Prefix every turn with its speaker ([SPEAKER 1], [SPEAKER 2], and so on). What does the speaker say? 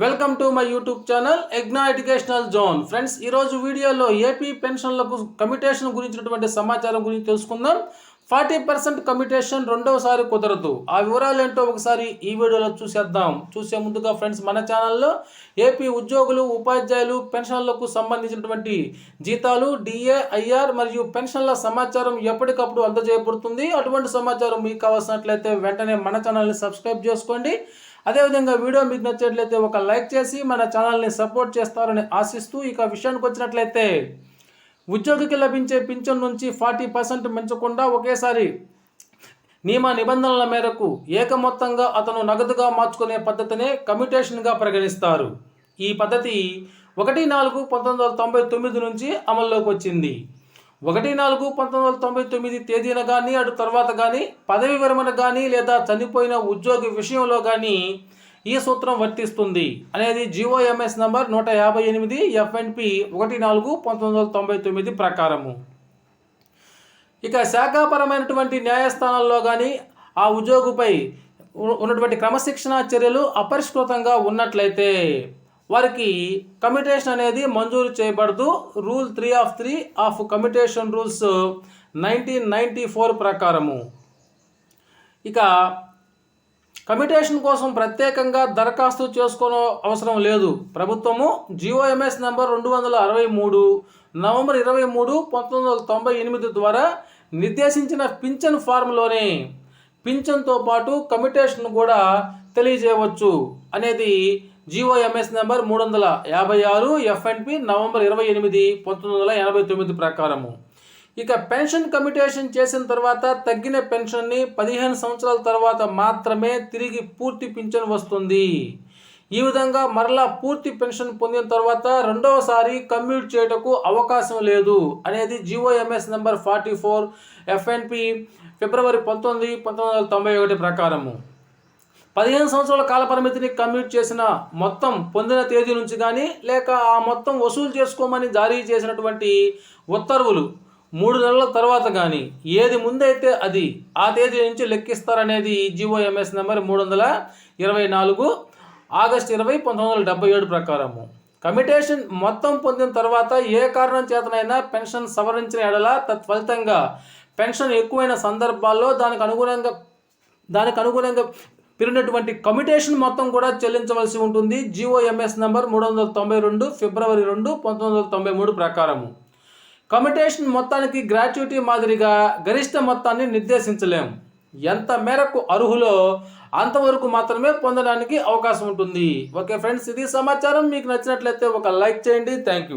[SPEAKER 1] Welcome to my YouTube channel ఎగ్నా educational zone. Friends, ఈరోజు వీడియోలో ఏపీ పెన్షన్లకు కమిటేషన్ గురించినటువంటి సమాచారం గురించి తెలుసుకుందాం. 40% కమిటేషన్ రెండవసారి కుదరదు. ఆ వివరాలు ఏంటో ఒకసారి ఈ వీడియోలో చూసేద్దాం. చూసే ముందుగా ఫ్రెండ్స్, మన ఛానల్లో ఏపీ ఉద్యోగులు, ఉపాధ్యాయులు పెన్షన్లకు సంబంధించినటువంటి జీతాలు, డిఏ, ఐఆర్ మరియు పెన్షన్ల సమాచారం ఎప్పటికప్పుడు అందజేయబడుతుంది. అటువంటి సమాచారం మీకు కావాల్సినట్లయితే వెంటనే మన ఛానల్ని సబ్స్క్రైబ్ చేసుకోండి. అదేవిధంగా వీడియో మీకు నచ్చినట్లయితే ఒక లైక్ చేసి మన ఛానల్ని సపోర్ట్ చేస్తారని ఆశిస్తూ, ఇక విషయానికి వచ్చినట్లయితే ఉద్యోగికి లభించే పింఛన్ నుంచి 40% పెంచకుండా ఒకేసారి నియమ నిబంధనల మేరకు ఏకమొత్తంగా అతను నగదుగా మార్చుకునే పద్ధతినే కమ్యుటేషన్గా పరిగణిస్తారు. ఈ పద్ధతి 1/4/1999 నుంచి అమల్లోకి వచ్చింది. 1/4/1999 తేదీన కానీ అటు తర్వాత కానీ పదవి విరమణ కానీ లేదా చనిపోయిన ఉద్యోగి విషయంలో కానీ ఈ సూత్రం వర్తిస్తుంది అనేది జీఓఎంఎస్ నంబర్ 158 FNP 1/4/1999 ప్రకారము. ఇక శాఖాపరమైనటువంటి న్యాయస్థానాల్లో కానీ ఆ ఉద్యోగిపై ఉన్నటువంటి క్రమశిక్షణా చర్యలు అపరిష్కృతంగా ఉన్నట్లయితే వారికి కమిటేషన్ అనేది మంజూరు చేయబడదు. రూల్ 3 ఆఫ్ కమిటేషన్ రూల్స్ 1994 ప్రకారము. ఇక కమిటేషన్ కోసం ప్రత్యేకంగా దరఖాస్తు చేసుకోవడం అవసరం లేదు. ప్రభుత్వము జీఓఎంఎస్ నంబర్ 263 నవంబర్ 23, 1998 ద్వారా నిర్దేశించిన పింఛన్ ఫారంలోనే పింఛన్తో పాటు కమిటేషన్ కూడా తెలియజేయవచ్చు అనేది జీఓఎంఎస్ నెంబర్ 356 FNP నవంబర్ 28, 1989 ప్రకారము. ఇక పెన్షన్ కమిటేషన్ చేసిన తర్వాత తగ్గిన పెన్షన్ని 15 సంవత్సరాల తర్వాత మాత్రమే తిరిగి పూర్తి పింఛన్ వస్తుంది. ఈ విధంగా మరలా పూర్తి పెన్షన్ పొందిన తర్వాత రెండవసారి కమ్యూట్ చేయటకు అవకాశం లేదు అనేది జీఓఎంఎస్ నెంబర్ 44 FNP ఫిబ్రవరి 19, 1991 ప్రకారము. 15 సంవత్సరాల కాలపరిమితిని కమ్యూట్ చేసిన మొత్తం పొందిన తేదీ నుంచి కానీ లేక ఆ మొత్తం వసూలు చేసుకోమని జారీ చేసినటువంటి ఉత్తర్వులు 3 నెలల తర్వాత కానీ ఏది ముందైతే అది ఆ తేదీ నుంచి లెక్కిస్తారనేది జీఓఎంఎస్ నెంబర్ 324 ఆగస్టు 20, 1977 ప్రకారము. కమిటేషన్ మొత్తం పొందిన తర్వాత ఏ కారణం చేతనైనా పెన్షన్ సవరించిన ఎడల తత్ఫలితంగా పెన్షన్ ఎక్కువైన సందర్భాల్లో దానికి అనుగుణంగా పెరిగినటువంటి కమిటేషన్ మొత్తం కూడా చెల్లించవలసి ఉంటుంది. జీఓఎంఎస్ నంబర్ 392 ఫిబ్రవరి 2, 1993 ప్రకారము. కమిటేషన్ మొత్తానికి గ్రాట్యుటీ మాదిరిగా గరిష్ట మొత్తాన్ని నిర్దేశించలేము. ఎంత మేరకు అర్హులో అంతవరకు మాత్రమే పొందడానికి అవకాశం ఉంటుంది. ఓకే ఫ్రెండ్స్, ఇది సమాచారం. మీకు నచ్చినట్లయితే ఒక లైక్ చేయండి. Thank you.